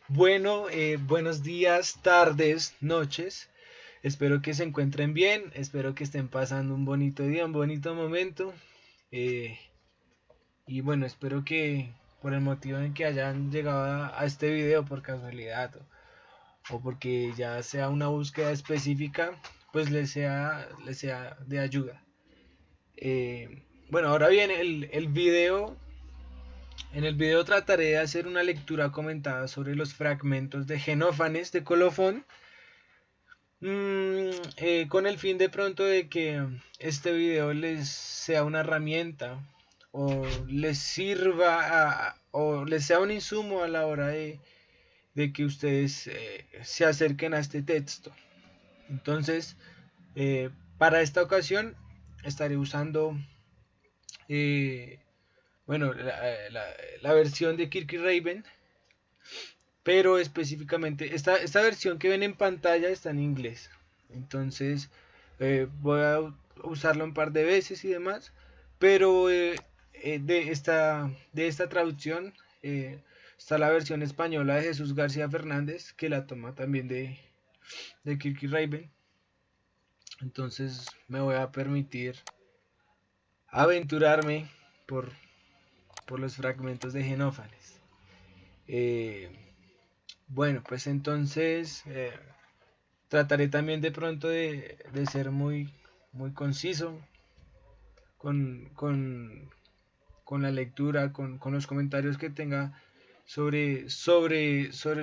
Bueno, buenos días, tardes, noches. Espero que se encuentren bien, espero que estén pasando un bonito día, un bonito momento. eh, y bueno, espero que por el motivo en que hayan llegado a este video por casualidad o porque ya sea una búsqueda específica, pues les sea de ayuda. Bueno, ahora bien, en el video trataré de hacer una lectura comentada sobre los fragmentos de Genófanes de Colofón. Con el fin de pronto de que este video les sea una herramienta o les sirva o les sea un insumo a la hora de que ustedes se acerquen a este texto. Entonces, para esta ocasión estaré usando eh, bueno, la versión de Kirk Raven, pero específicamente esta versión que ven en pantalla está en inglés. Entonces voy a usarlo un par de veces y demás, pero de esta traducción está la versión española de Jesús García Fernández, que la toma también de Kirky Raven. Entonces me voy a permitir aventurarme por, por los fragmentos de Genófanes. Eh, bueno, pues entonces trataré también de pronto de ser muy conciso con, con, con la lectura, con los comentarios que tenga sobre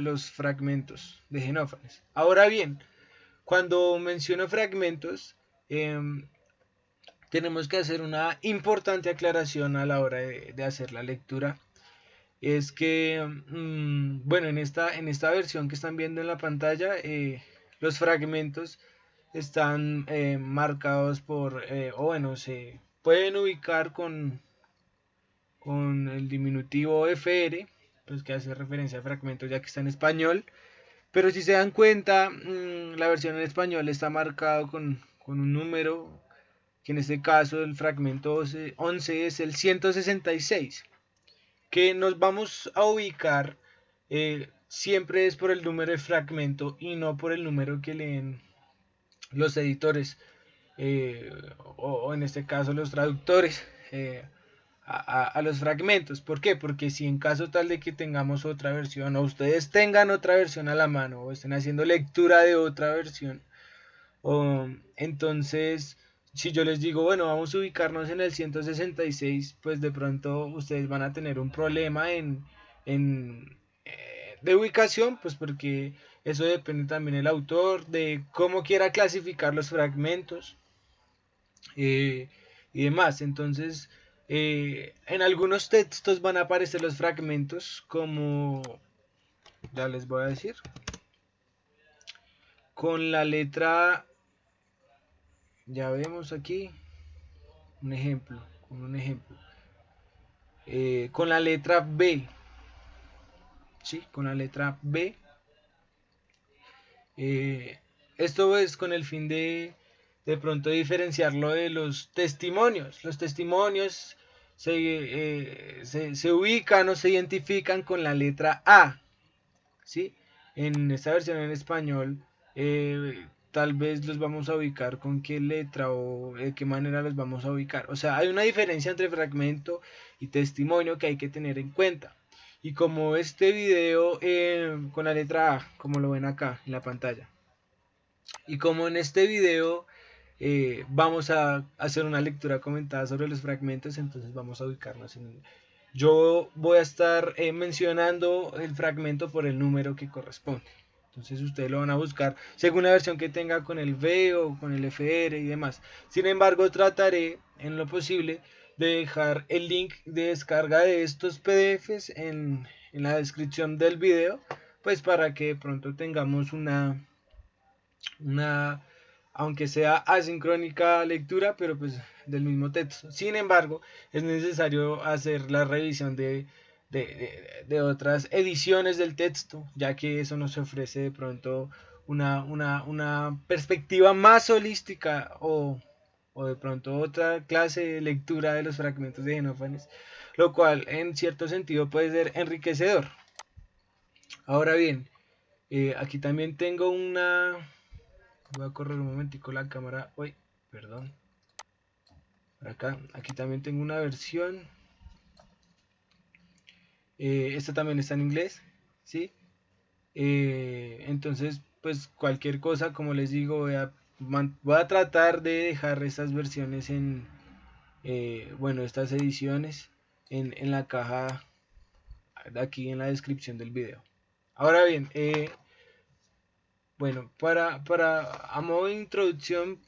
los fragmentos de Genófanes. Ahora bien, cuando menciono fragmentos, eh, tenemos que hacer una importante aclaración a la hora de hacer la lectura. Es que, bueno, en esta versión que están viendo en la pantalla, los fragmentos están marcados o bueno, se pueden ubicar con el diminutivo FR, pues que hace referencia a fragmentos ya que está en español. Pero si se dan cuenta, la versión en español está marcado con un número, que en este caso el fragmento 11 es el 166, que nos vamos a ubicar siempre es por el número de fragmento y no por el número que leen los editores o en este caso los traductores a los fragmentos. ¿Por qué? Porque si en caso tal de que tengamos otra versión o ustedes tengan otra versión a la mano o estén haciendo lectura de otra versión, entonces si yo les digo, bueno, vamos a ubicarnos en el 166, pues de pronto ustedes van a tener un problema de ubicación, pues porque eso depende también del autor, de cómo quiera clasificar los fragmentos eh, y demás. Entonces, en algunos textos van a aparecer los fragmentos como, ya les voy a decir, con la letra, ya vemos aquí, un ejemplo, con la letra B, ¿sí? Con la letra B. Eh, Esto es con el fin de pronto diferenciarlo de los testimonios. Los testimonios se ubican o se identifican con la letra A, ¿sí? En esta versión en español, tal vez los vamos a ubicar con qué letra o de qué manera los vamos a ubicar. O sea, hay una diferencia entre fragmento y testimonio que hay que tener en cuenta. Y como este video con la letra A, como lo ven acá en la pantalla, y como en este video vamos a hacer una lectura comentada sobre los fragmentos, entonces vamos a ubicarnos en... Yo voy a estar mencionando el fragmento por el número que corresponde. Entonces ustedes lo van a buscar según la versión que tenga con el V o con el FR y demás. Sin embargo, trataré en lo posible de dejar el link de descarga de estos PDFs en la descripción del video, pues para que de pronto tengamos una, aunque sea asincrónica lectura, pero pues del mismo texto. Sin embargo, es necesario hacer la revisión de otras ediciones del texto, ya que eso nos ofrece de pronto una perspectiva más holística o de pronto otra clase de lectura de los fragmentos de Genófanes, lo cual en cierto sentido puede ser enriquecedor. Ahora bien, aquí también tengo una... Voy a correr un momentico la cámara. Uy, perdón. Por acá. Aquí también tengo una versión. Esta también está en inglés. ¿Sí? Entonces, pues cualquier cosa, como les digo, voy a tratar de dejar estas versiones en... bueno, estas ediciones en la caja de aquí en la descripción del video. Ahora bien, bueno, a modo de introducción,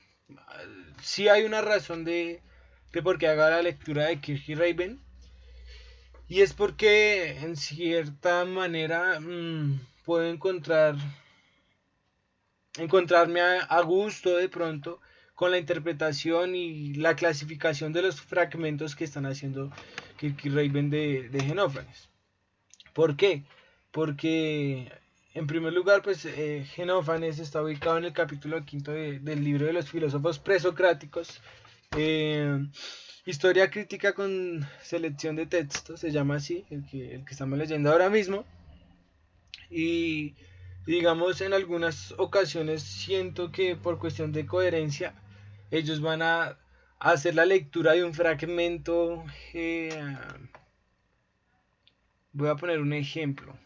sí hay una razón de por qué haga la lectura de Kirk y Raven. Y es porque en cierta manera puedo encontrarme a gusto de pronto con la interpretación y la clasificación de los fragmentos que están haciendo Kirk y Raven de Genófanes. ¿Por qué? Porque en primer lugar, pues Genófanes está ubicado en el capítulo quinto del libro de los filósofos presocráticos. Eh, Historia crítica con selección de textos, se llama así, el que estamos leyendo ahora mismo. Y digamos, en algunas ocasiones siento que por cuestión de coherencia, ellos van a hacer la lectura de un fragmento. Voy a poner un ejemplo,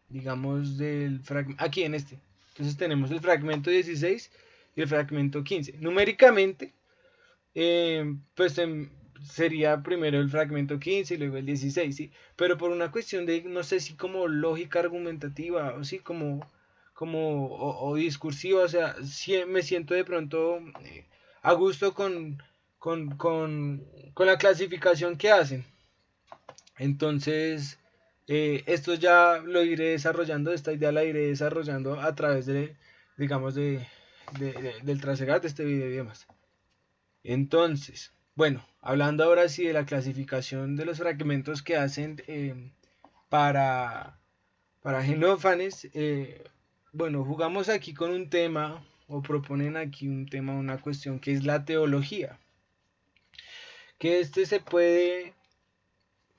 digamos, del fragmento, aquí en este. Entonces tenemos el fragmento 16 y el fragmento 15. Numéricamente, pues sería primero el fragmento 15 y luego el 16, ¿sí? Pero por una cuestión de, no sé si como lógica argumentativa o sí, o discursiva, o sea, me siento de pronto a gusto con la clasificación que hacen. Entonces, esto ya lo iré desarrollando, esta idea la iré desarrollando a través de, digamos, del trasegar de este video y demás. Entonces, bueno, hablando ahora sí de la clasificación de los fragmentos que hacen para, para Genófanes, bueno, jugamos aquí con un tema, o proponen aquí un tema, una cuestión que es la teología. Que este se puede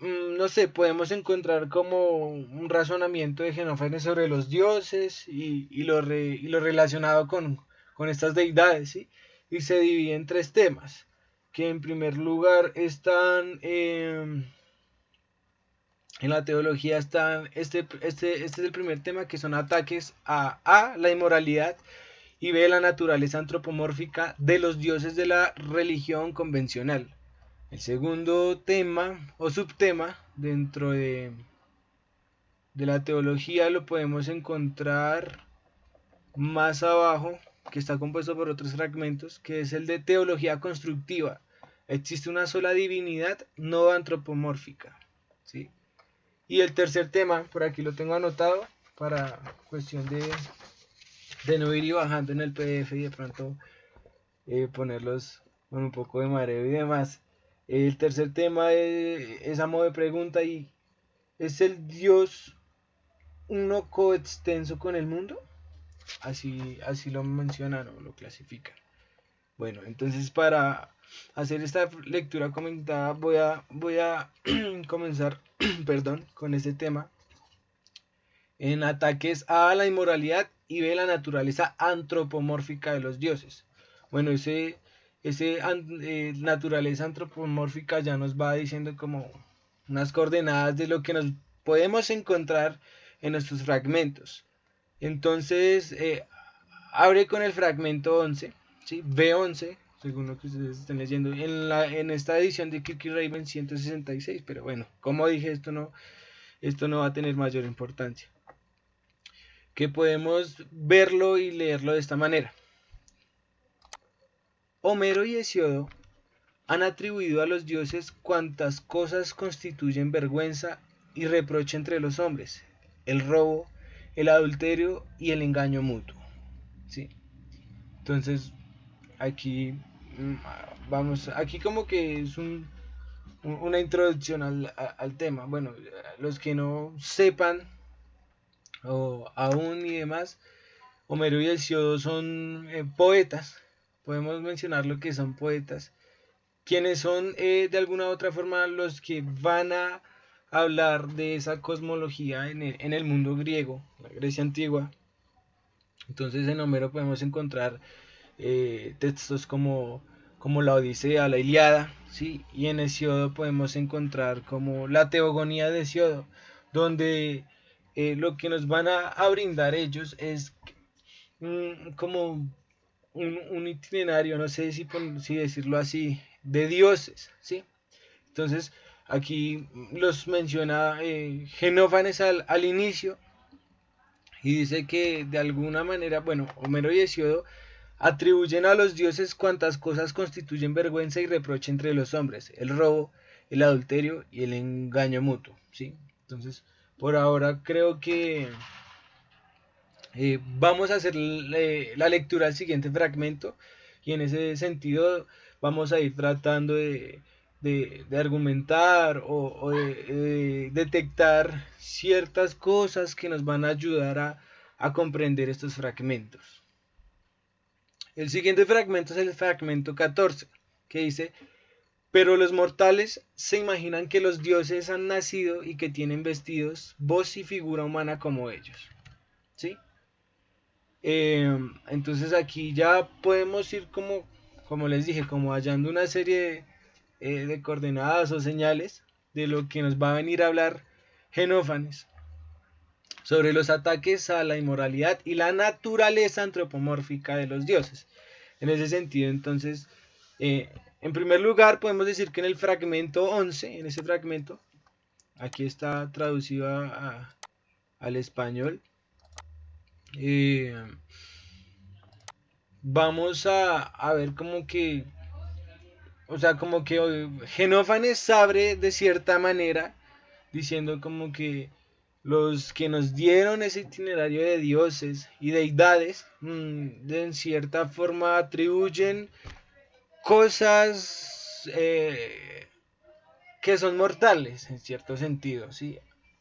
no sé, podemos encontrar como un razonamiento de Genófanes sobre los dioses y lo relacionado con estas deidades, ¿sí? Y se divide en tres temas, que en primer lugar están, en la teología están, este es el primer tema, que son ataques a la inmoralidad, y B, la naturaleza antropomórfica de los dioses de la religión convencional. El segundo tema o subtema dentro de la teología lo podemos encontrar más abajo, que está compuesto por otros fragmentos, que es el de teología constructiva. Existe una sola divinidad no antropomórfica, ¿sí? Y el tercer tema, por aquí lo tengo anotado para cuestión de no ir y bajando en el PDF y de pronto ponerlos con un poco de mareo y demás. El tercer tema es a modo de pregunta y ¿es el Dios uno coextenso con el mundo? Así lo mencionan o lo clasifican. Bueno, entonces para hacer esta lectura comentada voy a comenzar perdón, con este tema en ataques a la inmoralidad y de la naturaleza antropomórfica de los dioses. Bueno, ese naturaleza antropomórfica ya nos va diciendo como unas coordenadas de lo que nos podemos encontrar en nuestros fragmentos. Entonces, abre con el fragmento 11, ¿sí? B11, según lo que ustedes estén leyendo, en esta edición de Kirk y Raven 166, pero bueno, como dije, esto no va a tener mayor importancia. Que podemos verlo y leerlo de esta manera. Homero y Hesiodo han atribuido a los dioses cuantas cosas constituyen vergüenza y reproche entre los hombres: el robo, el adulterio y el engaño mutuo. ¿Sí? Entonces, aquí vamos, aquí como que es una introducción al tema. Bueno, los que no sepan o aún y demás, Homero y Hesiodo son poetas, podemos mencionar lo que son poetas, quienes son de alguna u otra forma los que van a hablar de esa cosmología en el mundo griego, la Grecia antigua. Entonces en Homero podemos encontrar textos como la Odisea, la Ilíada, ¿sí? Y en Hesiodo podemos encontrar como la Teogonía de Hesiodo, donde lo que nos van a brindar ellos es como un itinerario, no sé si decirlo así, de dioses, ¿sí? Entonces, aquí los menciona Genófanes al inicio y dice que de alguna manera, bueno, Homero y Hesiodo atribuyen a los dioses cuantas cosas constituyen vergüenza y reproche entre los hombres, el robo, el adulterio y el engaño mutuo, ¿sí? Entonces, por ahora creo que vamos a hacer la lectura del siguiente fragmento y en ese sentido vamos a ir tratando de argumentar o de detectar ciertas cosas que nos van a ayudar a comprender estos fragmentos. El siguiente fragmento es el fragmento 14, que dice: pero los mortales se imaginan que los dioses han nacido y que tienen vestidos, voz y figura humana como ellos, ¿sí? Entonces aquí ya podemos ir como les dije, como hallando una serie de coordenadas o señales de lo que nos va a venir a hablar Genófanes sobre los ataques a la inmoralidad y la naturaleza antropomórfica de los dioses. En ese sentido, entonces, en primer lugar, podemos decir que en el fragmento 11, en ese fragmento, aquí está traducido al español, vamos a ver como que, o sea, como que Genófanes abre de cierta manera, diciendo como que los que nos dieron ese itinerario de dioses y deidades, en cierta forma atribuyen cosas que son mortales, en cierto sentido, ¿sí?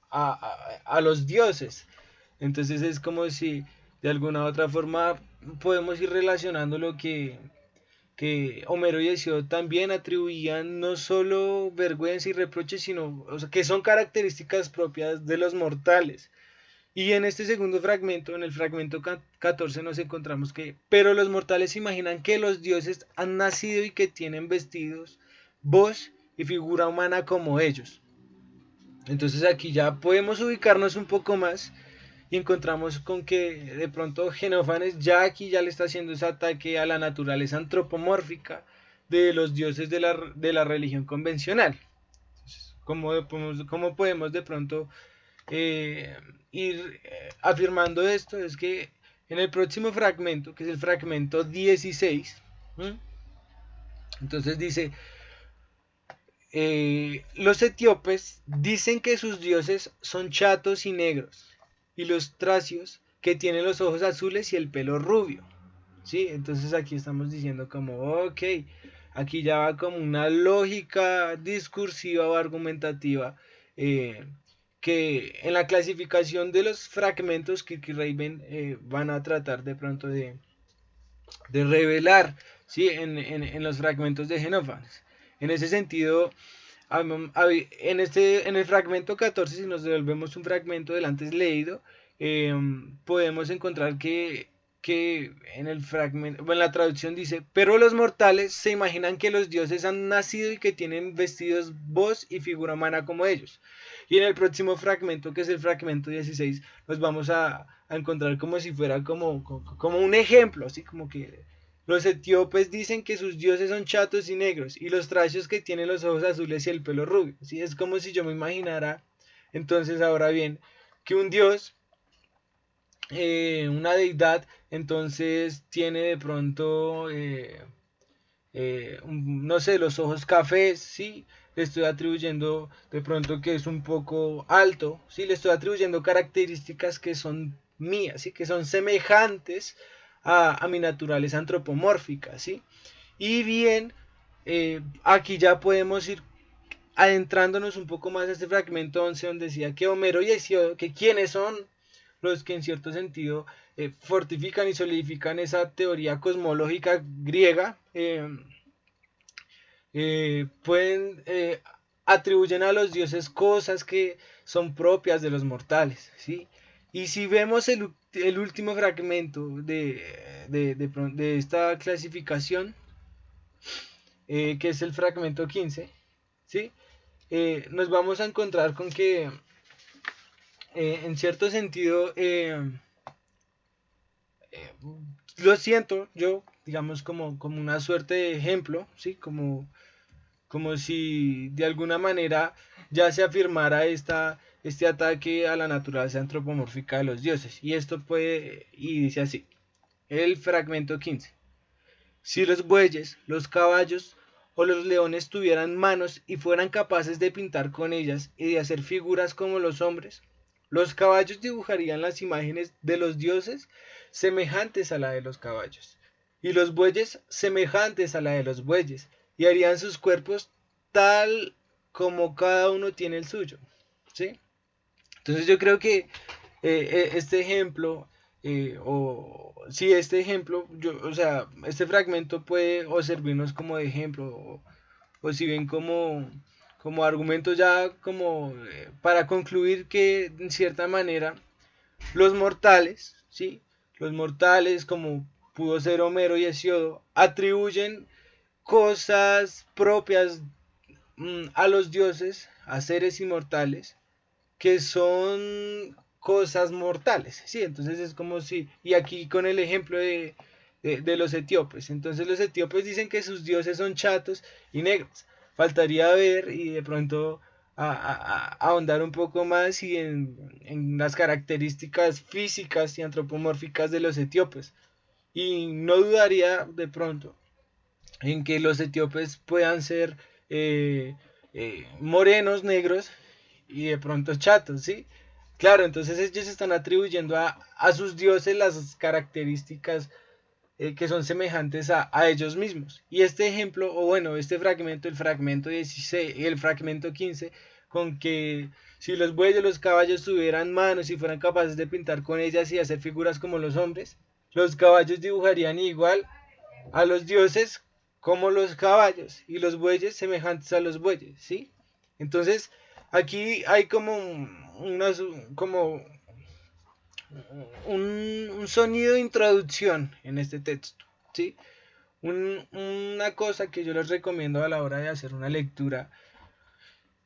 A los dioses. Entonces es como si de alguna u otra forma podemos ir relacionando lo que Homero y Hesiodo también atribuían no solo vergüenza y reproche, sino, o sea, que son características propias de los mortales. Y en este segundo fragmento, en el fragmento 14, nos encontramos que, pero los mortales imaginan que los dioses han nacido y que tienen vestidos, voz y figura humana como ellos. Entonces aquí ya podemos ubicarnos un poco más y encontramos con que de pronto Genófanes ya aquí ya le está haciendo ese ataque a la naturaleza antropomórfica de los dioses de la religión convencional. Entonces, ¿cómo podemos de pronto ir afirmando esto? Es que en el próximo fragmento, que es el fragmento 16, entonces dice, los etíopes dicen que sus dioses son chatos y negros, y los tracios que tienen los ojos azules y el pelo rubio, ¿sí? Entonces aquí estamos diciendo como, ok, aquí ya va como una lógica discursiva o argumentativa que en la clasificación de los fragmentos Kirk y Raven van a tratar de pronto de revelar, ¿sí? En los fragmentos de Genófanes. En ese sentido, en el fragmento 14, si nos devolvemos un fragmento del antes leído, podemos encontrar que en el fragmento, bueno, la traducción dice, pero los mortales se imaginan que los dioses han nacido y que tienen vestidos, voz y figura humana como ellos. Y en el próximo fragmento, que es el fragmento 16, nos vamos a encontrar como si fuera como un ejemplo, así como que los etíopes dicen que sus dioses son chatos y negros, y los tracios que tienen los ojos azules y el pelo rubio. ¿Sí? Es como si yo me imaginara, entonces ahora bien, que un dios, una deidad, entonces tiene de pronto, no sé, los ojos cafés, ¿sí? Le estoy atribuyendo de pronto que es un poco alto, ¿sí? Le estoy atribuyendo características que son mías, ¿sí? Que son semejantes a mi naturaleza antropomórfica, ¿sí? Y bien, aquí ya podemos ir adentrándonos un poco más a este fragmento 11 donde decía que Homero y Hesiodo, que quienes son los que en cierto sentido fortifican y solidifican esa teoría cosmológica griega, pueden atribuyen a los dioses cosas que son propias de los mortales, ¿sí? Y si vemos el último fragmento de esta clasificación, que es el fragmento 15, ¿sí? Nos vamos a encontrar con que, en cierto sentido, lo siento yo, digamos, como una suerte de ejemplo, ¿sí? Como si de alguna manera ya se afirmara este ataque a la naturaleza antropomórfica de los dioses. Y esto puede, y dice así, el fragmento 15. Si los bueyes, los caballos o los leones tuvieran manos y fueran capaces de pintar con ellas y de hacer figuras como los hombres, los caballos dibujarían las imágenes de los dioses semejantes a la de los caballos, y los bueyes semejantes a la de los bueyes, y harían sus cuerpos tal como cada uno tiene el suyo. ¿Sí? Entonces yo creo que este ejemplo, este ejemplo, o sea, este fragmento puede o servirnos como de ejemplo, o si bien como argumento ya como para concluir que en cierta manera los mortales, ¿sí? Los mortales, como pudo ser Homero y Hesiodo, atribuyen cosas propias a los dioses, a seres inmortales, que son cosas mortales, ¿sí? Entonces es como si, y aquí con el ejemplo de los etíopes, entonces los etíopes dicen que sus dioses son chatos y negros, faltaría ver y de pronto ahondar un poco más y en las características físicas y antropomórficas de los etíopes, y no dudaría de pronto en que los etíopes puedan ser morenos, negros y de pronto chatos, ¿sí? Claro, entonces ellos están atribuyendo a sus dioses las características que son semejantes a ellos mismos. Y este ejemplo, o bueno, este fragmento, el fragmento 16 y el fragmento 15, con que si los bueyes, los caballos tuvieran manos y fueran capaces de pintar con ellas y hacer figuras como los hombres, los caballos dibujarían igual a los dioses como los caballos y los bueyes semejantes a los bueyes, ¿sí? Entonces, aquí hay como un sonido de introducción en este texto, ¿sí? Una cosa que yo les recomiendo a la hora de hacer una lectura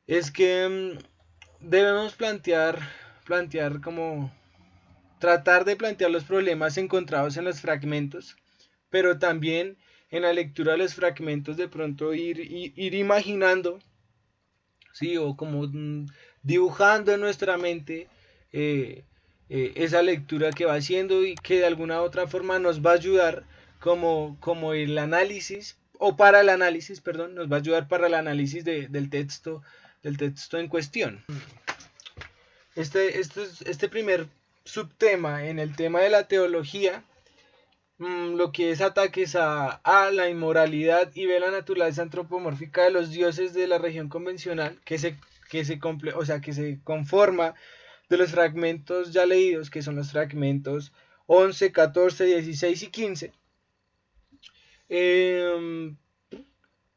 es que debemos plantear como tratar de plantear los problemas encontrados en los fragmentos, pero también en la lectura de los fragmentos de pronto ir imaginando, ¿sí? O como dibujando en nuestra mente eh, esa lectura que va haciendo y que de alguna u otra forma nos va a ayudar como el análisis, o para el análisis, perdón, nos va a ayudar para el análisis del texto en cuestión. Este primer subtema en el tema de la teología, lo que es ataques a la inmoralidad y ve la naturaleza antropomórfica de los dioses de la región convencional, o sea, que se conforma de los fragmentos ya leídos, que son los fragmentos 11, 14, 16 y 15.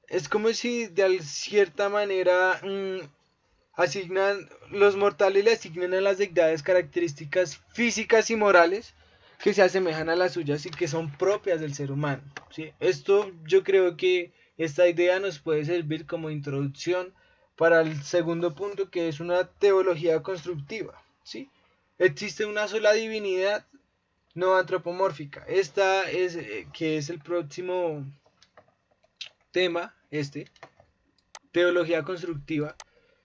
Es como si de cierta manera los mortales le asignan a las deidades características físicas y morales que se asemejan a las suyas y que son propias del ser humano, ¿sí? Esto yo creo que esta idea nos puede servir como introducción para el segundo punto, que es una teología constructiva, ¿sí? Existe una sola divinidad no antropomórfica. Esta es que es el próximo tema, teología constructiva.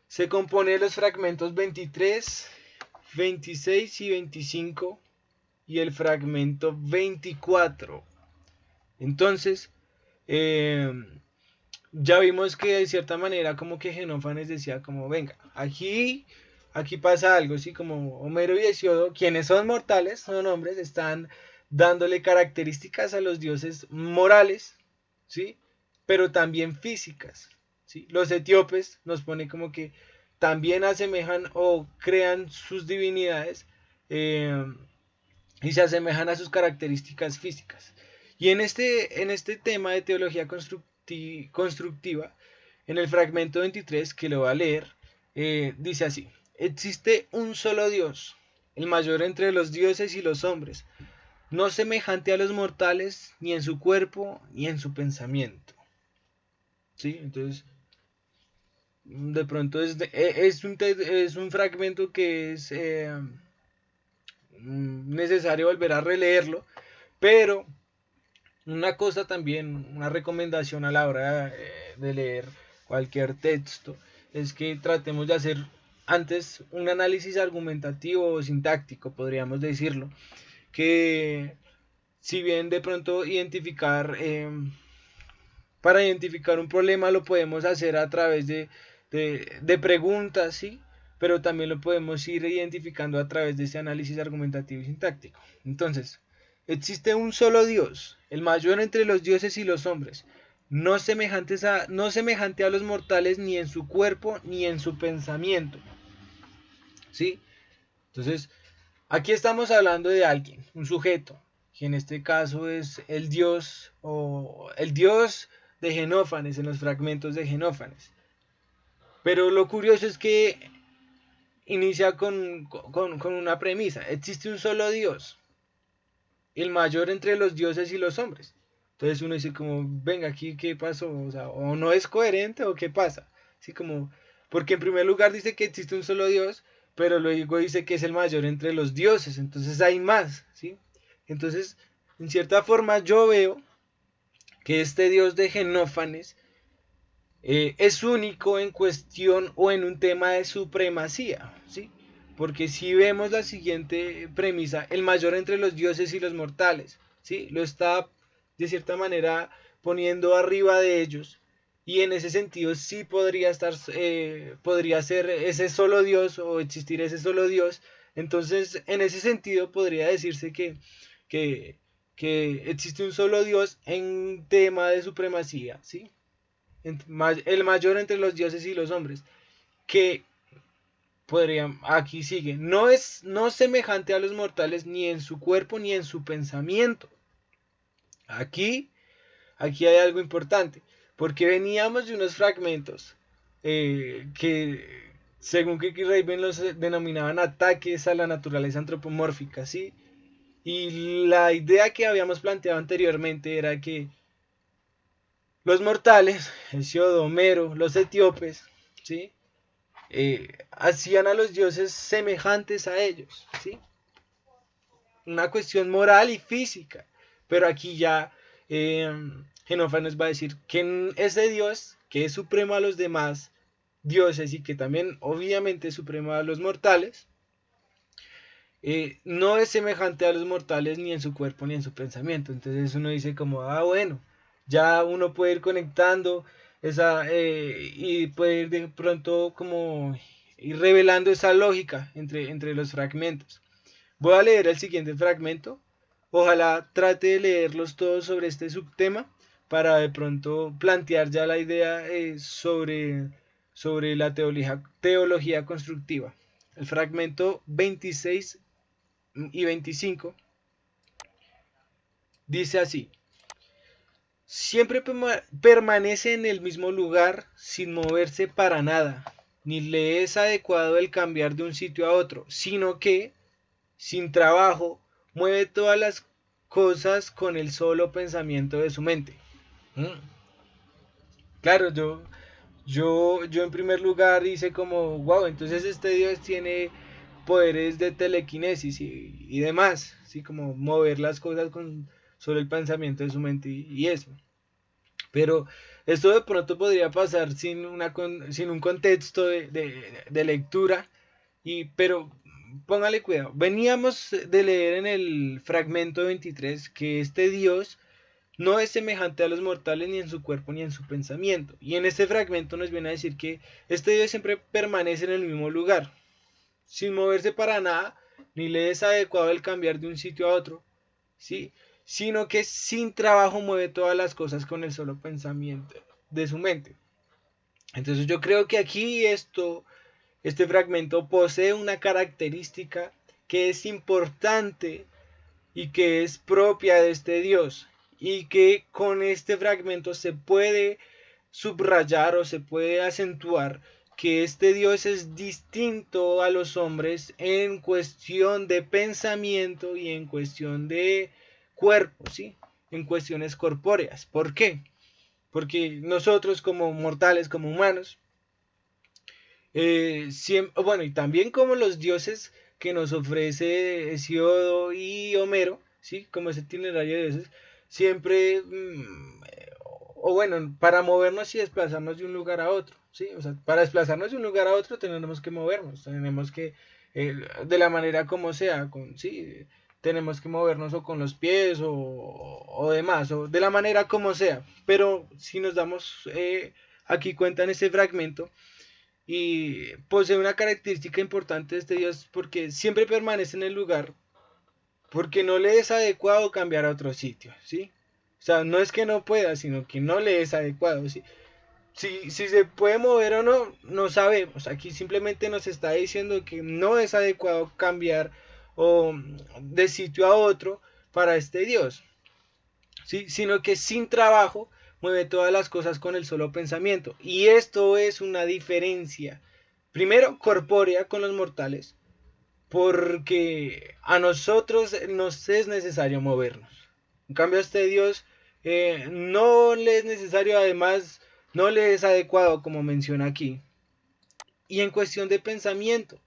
Se compone de los fragmentos 23, 26 y 25 y el fragmento 24. Entonces, ya vimos que de cierta manera como que Genófanes decía como, venga, aquí pasa algo, ¿sí? Como Homero y Hesiodo, quienes son mortales, son hombres, están dándole características a los dioses morales, ¿sí? Pero también físicas, ¿sí? Los etíopes nos pone como que también asemejan o crean sus divinidades y se asemejan a sus características físicas. Y en este tema de teología constructiva, En el fragmento 23, que lo voy a leer, dice así: existe un solo Dios, el mayor entre los dioses y los hombres, no semejante a los mortales, ni en su cuerpo, ni en su pensamiento. ¿Sí? Entonces, de pronto es un fragmento que es necesario volver a releerlo, pero una cosa también, una recomendación a la hora de leer cualquier texto, es que tratemos de hacer antes un análisis argumentativo o sintáctico, podríamos decirlo, que si bien de pronto para identificar un problema lo podemos hacer a través de preguntas, ¿sí? Pero también lo podemos ir identificando a través de ese análisis argumentativo y sintáctico. Entonces, existe un solo Dios, el mayor entre los dioses y los hombres, no semejante a los mortales ni en su cuerpo ni en su pensamiento. ¿Sí? Entonces, aquí estamos hablando de alguien, un sujeto, que en este caso es el dios o el dios de Genófanes en los fragmentos de Genófanes. Pero lo curioso es que inicia con una premisa: existe un solo Dios, el mayor entre los dioses y los hombres. Entonces uno dice como, venga, aquí qué pasó, o sea, o no es coherente o qué pasa. Así como, porque en primer lugar dice que existe un solo Dios, pero luego dice que es el mayor entre los dioses, entonces hay más, ¿sí? Entonces, en cierta forma yo veo que este Dios de Genófanes es único en cuestión o en un tema de supremacía, ¿sí? Porque si vemos la siguiente premisa: el mayor entre los dioses y los mortales, ¿sí? Lo está de cierta manera poniendo arriba de ellos, y en ese sentido sí podría ser ese solo Dios o existir ese solo Dios. Entonces, en ese sentido podría decirse que, que existe un solo Dios en tema de supremacía, ¿sí? El mayor entre los dioses y los hombres, que aquí sigue, no semejante a los mortales ni en su cuerpo ni en su pensamiento. Aquí hay algo importante, porque veníamos de unos fragmentos que según Kiki Raven los denominaban ataques a la naturaleza antropomórfica, ¿sí? Y la idea que habíamos planteado anteriormente era que los mortales, Hesiodo, Homero, los etíopes, ¿sí? Hacían a los dioses semejantes a ellos, ¿sí? Una cuestión moral y física. Pero aquí ya Genófanes va a decir que ese Dios, que es supremo a los demás dioses y que también obviamente es supremo a los mortales, no es semejante a los mortales ni en su cuerpo ni en su pensamiento. Entonces uno dice como, bueno, ya uno puede ir conectando y puede ir de pronto como ir revelando esa lógica entre los fragmentos. Voy a leer el siguiente fragmento. Ojalá trate de leerlos todos sobre este subtema para de pronto plantear ya la idea sobre la teología constructiva. El fragmento 26 y 25 dice así: siempre permanece en el mismo lugar sin moverse para nada, ni le es adecuado el cambiar de un sitio a otro, sino que, sin trabajo, mueve todas las cosas con el solo pensamiento de su mente. Claro, yo en primer lugar hice como, wow, entonces este Dios tiene poderes de telequinesis y demás, así como mover las cosas con solo el pensamiento de su mente y eso. Pero esto de pronto podría pasar sin un contexto de lectura, pero póngale cuidado. Veníamos de leer en el fragmento 23 que este Dios no es semejante a los mortales ni en su cuerpo ni en su pensamiento. Y en este fragmento nos viene a decir que este Dios siempre permanece en el mismo lugar, sin moverse para nada, ni le es adecuado el cambiar de un sitio a otro, ¿sí? Sino que sin trabajo mueve todas las cosas con el solo pensamiento de su mente. Entonces yo creo que aquí este fragmento posee una característica que es importante y que es propia de este Dios, y que con este fragmento se puede subrayar o se puede acentuar que este Dios es distinto a los hombres en cuestión de pensamiento y en cuestión de cuerpo, ¿sí? En cuestiones corpóreas. ¿Por qué? Porque nosotros como mortales, como humanos, bueno, y también como los dioses que nos ofrece Hesiodo y Homero, ¿sí? Como ese itinerario de dioses, siempre, o bueno, para movernos y desplazarnos de un lugar a otro, ¿sí? O sea, para desplazarnos de un lugar a otro tenemos que movernos, tenemos que, de la manera como sea, ¿sí? Tenemos que movernos o con los pies o demás, o de la manera como sea. Pero si nos damos aquí cuenta en este fragmento, y posee una característica importante de este dios porque siempre permanece en el lugar porque no le es adecuado cambiar a otro sitio, ¿sí? O sea, no es que no pueda, sino que no le es adecuado, ¿sí? Si se puede mover o no, no sabemos. Aquí simplemente nos está diciendo que no es adecuado cambiar o de sitio a otro para este dios, ¿sí? Sino que sin trabajo mueve todas las cosas con el solo pensamiento. Y esto es una diferencia, primero, corpórea con los mortales, porque a nosotros nos es necesario movernos. En cambio, a este Dios no le es necesario, además, no le es adecuado, como menciona aquí. Y en cuestión de pensamiento,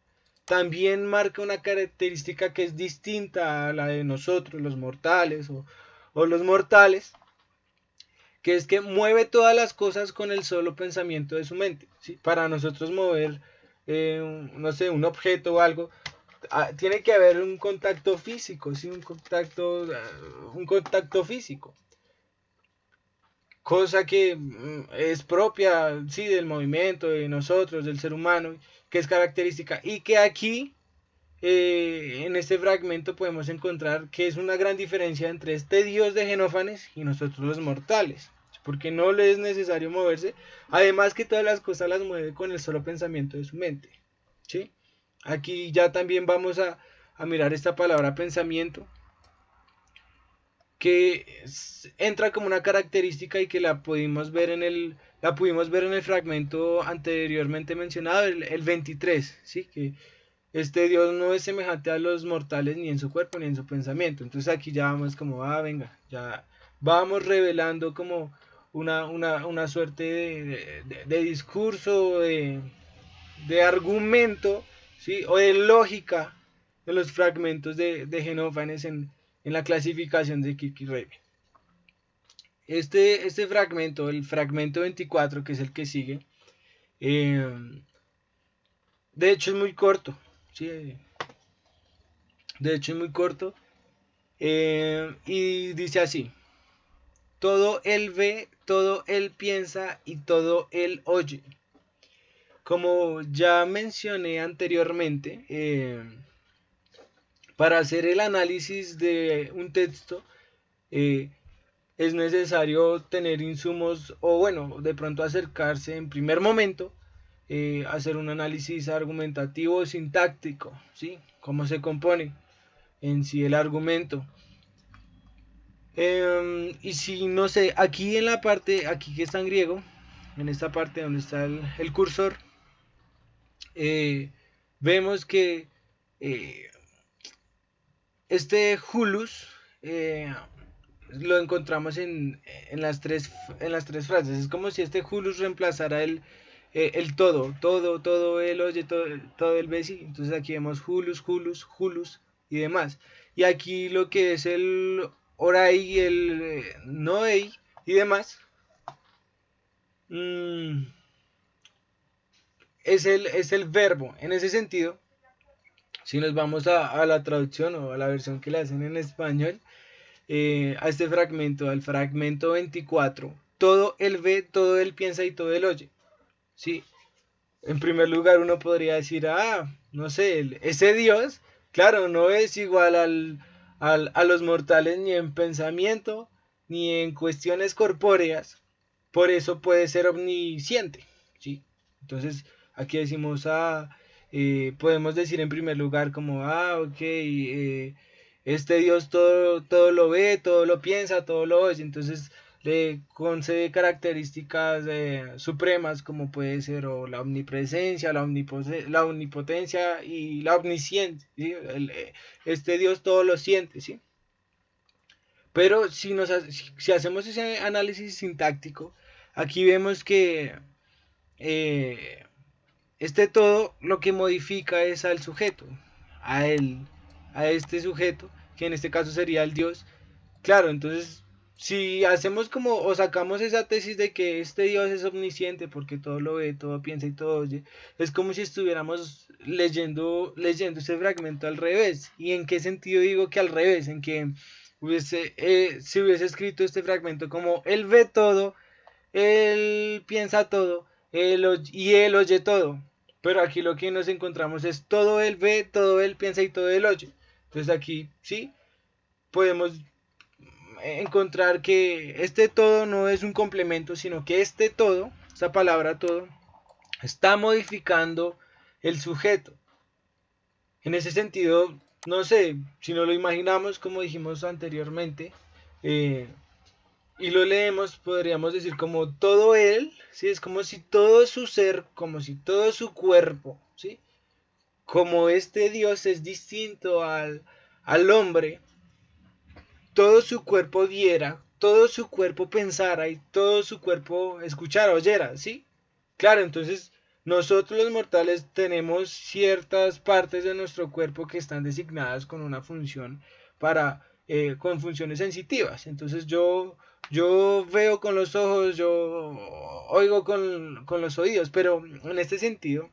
también marca una característica que es distinta a la de nosotros, los mortales o los mortales, que es que mueve todas las cosas con el solo pensamiento de su mente. ¿Sí? Para nosotros mover, no sé, un objeto o algo, tiene que haber un contacto físico, ¿sí? Un contacto físico. Cosa que es propia, sí, del movimiento, de nosotros, del ser humano, que es característica. Y que aquí, en este fragmento, podemos encontrar que es una gran diferencia entre este dios de Genófanes y nosotros los mortales. Porque no le es necesario moverse. Además que todas las cosas las mueve con el solo pensamiento de su mente. ¿Sí? Aquí ya también vamos a mirar esta palabra pensamiento, que entra como una característica y que la pudimos ver en el fragmento anteriormente mencionado, el 23, ¿sí? Que este Dios no es semejante a los mortales ni en su cuerpo ni en su pensamiento. Entonces aquí ya vamos como, venga, ya vamos revelando como una suerte de discurso, de argumento, ¿sí? O de lógica de los fragmentos de Genófanes en la clasificación de Kirk-Raven. Este fragmento, el fragmento 24, que es el que sigue, eh, de hecho es muy corto, ¿sí? De hecho es muy corto, y dice así: todo él ve, todo él piensa y todo él oye. Como ya mencioné anteriormente, para hacer el análisis de un texto, eh, es necesario tener insumos o bueno, de pronto acercarse en primer momento, hacer un análisis argumentativo sintáctico, ¿sí? Cómo se compone en sí el argumento. Y si no sé, aquí en la parte, aquí que está en griego, en esta parte donde está el cursor, vemos que eh, este Hulus lo encontramos en las tres frases. Es como si este Hulus reemplazara el todo el oye, todo el ve, sí. Entonces aquí vemos Hulus, Hulus, Hulus y demás. Y aquí lo que es el orai, el noei y demás, mmm, es el verbo. En ese sentido, si nos vamos a la traducción o a la versión que le hacen en español, a este fragmento, al fragmento 24, todo él ve, todo él piensa y todo él oye. ¿Sí? En primer lugar uno podría decir, no sé, ese Dios, claro, no es igual a los mortales ni en pensamiento, ni en cuestiones corpóreas, por eso puede ser omnisciente, ¿sí? Entonces, aquí decimos, podemos decir en primer lugar como, ok, este Dios todo lo ve, todo lo piensa, todo lo oye. Entonces, le concede características supremas, como puede ser o la omnipresencia, la omnipotencia y la omnisciencia, ¿sí? Este Dios todo lo siente, ¿sí? Pero si hacemos ese análisis sintáctico, aquí vemos que eh, este todo lo que modifica es al sujeto, a él, a este sujeto, que en este caso sería el Dios. Claro, entonces, si hacemos como, o sacamos esa tesis de que este Dios es omnisciente porque todo lo ve, todo piensa y todo oye, es como si estuviéramos leyendo ese fragmento al revés. ¿Y en qué sentido digo que al revés? En que si hubiese escrito este fragmento como él ve todo, él piensa todo, y él oye todo. Pero aquí lo que nos encontramos es todo él ve, todo él piensa y todo él oye. Entonces aquí, sí, podemos encontrar que este todo no es un complemento, sino que este todo, esta palabra todo, está modificando el sujeto. En ese sentido, no sé, si no lo imaginamos como dijimos anteriormente, eh, y lo leemos, podríamos decir como todo él, ¿sí? Es como si todo su ser, como si todo su cuerpo, ¿sí? Como este Dios es distinto al hombre, todo su cuerpo viera, todo su cuerpo pensara y todo su cuerpo escuchara, oyera, ¿sí? Claro, entonces nosotros los mortales tenemos ciertas partes de nuestro cuerpo que están designadas con una función con funciones sensitivas. Entonces yo veo con los ojos, yo oigo con los oídos, pero en este sentido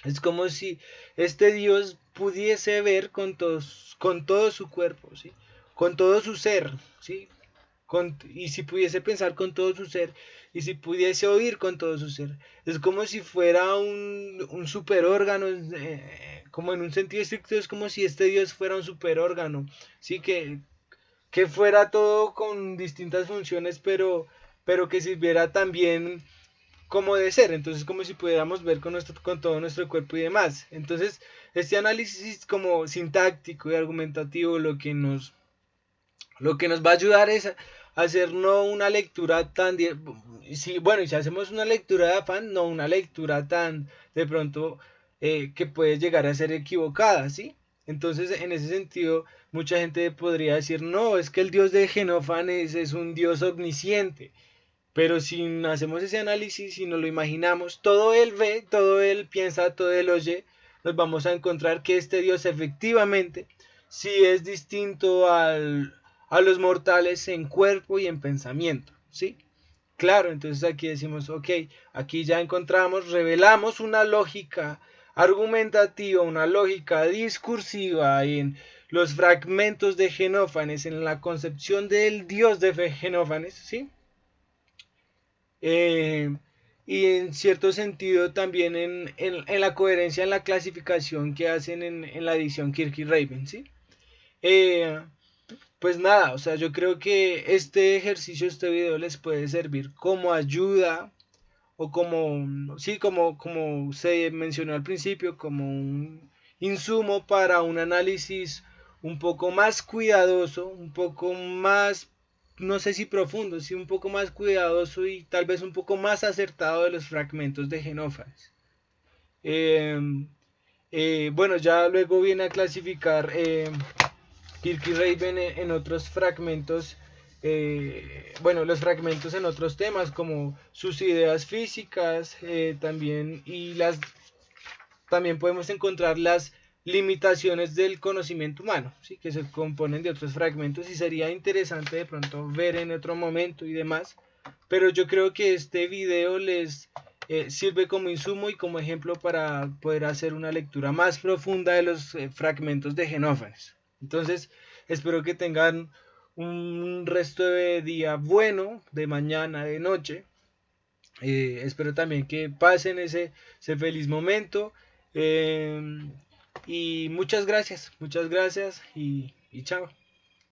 es como si este Dios pudiese ver con todo su cuerpo, ¿sí? Con todo su ser, ¿sí? Y si pudiese pensar con todo su ser, y si pudiese oír con todo su ser. Es como si fuera un superórgano, como en un sentido estricto, es como si este Dios fuera un superórgano, ¿sí? Que fuera todo con distintas funciones, pero que sirviera también como de ser, entonces como si pudiéramos ver con todo nuestro cuerpo y demás. Entonces, este análisis como sintáctico y argumentativo lo que nos va a ayudar es a hacer no una lectura tan, bueno, y si hacemos una lectura de afán, no una lectura tan de pronto que puede llegar a ser equivocada, ¿sí? Entonces, en ese sentido, mucha gente podría decir, no, es que el dios de Genófanes es un dios omnisciente. Pero si hacemos ese análisis y nos lo imaginamos, todo él ve, todo él piensa, todo él oye, nos vamos a encontrar que este Dios efectivamente sí es distinto a los mortales en cuerpo y en pensamiento, ¿sí? Claro, entonces aquí decimos, ok, aquí ya encontramos, revelamos una lógica argumentativa, una lógica discursiva en los fragmentos de Genófanes, en la concepción del Dios de Genófanes, ¿sí? eh, y en cierto sentido también en la coherencia en la clasificación que hacen en la edición Kirk y Raven, ¿sí? Eh, pues nada, o sea, yo creo que este ejercicio, este video les puede servir como ayuda o como, sí, como se mencionó al principio, como un insumo para un análisis un poco más cuidadoso, un poco más, no sé si profundo, sí, un poco más cuidadoso y tal vez un poco más acertado de los fragmentos de Genófanes. Eh, bueno, ya luego viene a clasificar Kirk y Raven en otros fragmentos, bueno, los fragmentos en otros temas como sus ideas físicas, también también podemos encontrar las limitaciones del conocimiento humano, ¿sí? Que se componen de otros fragmentos y sería interesante de pronto ver en otro momento y demás, pero yo creo que este video les sirve como insumo y como ejemplo para poder hacer una lectura más profunda de los fragmentos de Genófanes. Entonces, espero que tengan un resto de día bueno, de mañana, de noche. Espero también que pasen ese feliz momento. Eh, y muchas gracias y chao.